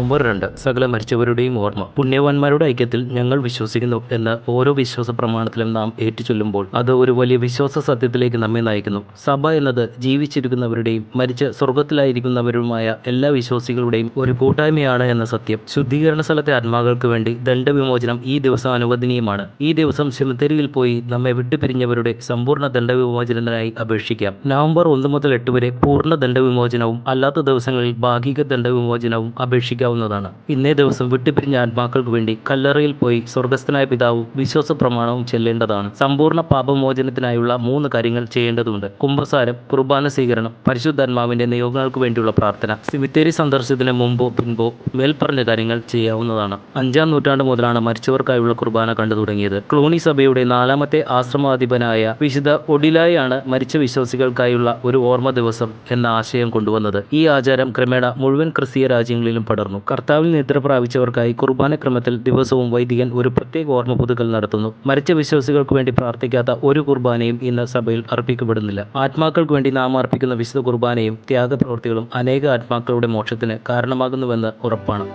November 2 സകല മരിച്ചവരുടെയും ഓർമ്മ. പുണ്യവാന്മാരുടെ ഐക്യത്തിൽ ഞങ്ങൾ വിശ്വസിക്കുന്നു എന്ന് ഓരോ വിശ്വാസ പ്രമാണത്തിലും നാം ഏറ്റുചൊല്ലുമ്പോൾ അത് ഒരു വലിയ വിശ്വാസ സത്യത്തിലേക്ക് നമ്മെ നയിക്കുന്നു. സഭ എന്നത് ജീവിച്ചിരിക്കുന്നവരുടെയും മരിച്ച് സ്വർഗത്തിലായിരിക്കുന്നവരുമായ എല്ലാ വിശ്വാസികളുടെയും ഒരു കൂട്ടായ്മയാണ് എന്ന സത്യം. ശുദ്ധീകരണ സ്ഥലത്തെ ആത്മാക്കൾക്ക് വേണ്ടി ദണ്ഡവിമോചനം ഈ ദിവസം അനുവദനീയമാണ്. ഈ ദിവസം സെമിത്തേരിയിൽ പോയി നമ്മെ വിട്ടുപിരിഞ്ഞവരുടെ സമ്പൂർണ്ണ ദണ്ഡവിമോചനത്തിനായി അപേക്ഷിക്കാം. നവംബർ 1 മുതൽ 8 വരെ പൂർണ്ണ ദണ്ഡവിമോചനവും അല്ലാത്ത ദിവസങ്ങളിൽ ഭാഗിക ദണ്ഡവിമോചനവും അപേക്ഷിക്കാവുന്നതാണ്. ഇന്നേ ദിവസം വിട്ടുപിരിഞ്ഞ ആത്മാക്കൾക്ക് വേണ്ടി കല്ലറയിൽ പോയി സ്വർഗസ്ഥനായ പിതാവും വിശ്വാസ പ്രമാണവും ചെല്ലേണ്ടതാണ്. സമ്പൂർണ്ണ പാപമോചനത്തിനായുള്ള 3 കാര്യങ്ങൾ ചെയ്യേണ്ടതുണ്ട്: കുമ്പസാരം, കുർബാന സ്വീകരണം, പരിശുദ്ധാത്മാവിന്റെ നിയോഗങ്ങൾക്ക് വേണ്ടിയുള്ള പ്രാർത്ഥന. സെമിത്തേരി സന്ദർശനത്തിന് മുമ്പോ പിൻപോ മേൽപ്പറഞ്ഞ കാര്യങ്ങൾ ചെയ്യാവുന്നതാണ്. 5-ാം നൂറ്റാണ്ട് മുതലാണ് മരിച്ചവർക്കായുള്ള കുർബാന കണ്ടു തുടങ്ങിയത്. ക്ലൂണി സഭയുടെ 4ാമത്തെ ആശ്രമാധിപനായ വിശുദ്ധ ഒഡിലായാണ് മരിച്ച വിശ്വാസികൾക്കായുള്ള ഒരു ഓർമ്മ ദിവസം എന്ന ആശയം കൊണ്ടുവന്നത്. ഈ ആചാരം ക്രമേണ മുഴുവൻ ക്രിസ്തീയ രാജ്യങ്ങളിലും പടർന്നു. കർത്താവിൽ നിദ്ര പ്രാപിച്ചവർക്കായി കുർബാന ക്രമത്തിൽ ദിവസവും വൈദികൻ ഒരു പ്രത്യേക ഓർമ്മ പുതുക്കൽ നടത്തുന്നു. മരിച്ച വിശ്വാസികൾക്ക് വേണ്ടി പ്രാർത്ഥിക്കാത്ത ഒരു കുർബാനയും ഇന്ന് സഭയിൽ അർപ്പിക്കപ്പെടുന്നില്ല. ആത്മാക്കൾക്ക് വേണ്ടി നാം അർപ്പിക്കുന്ന വിശുദ്ധ കുർബാനയും ത്യാഗപ്രവൃത്തികളും അനേക ആത്മാക്കളുടെ മോക്ഷത്തിന് കാരണമാകുന്നുവെന്ന് ഉറപ്പാണ്.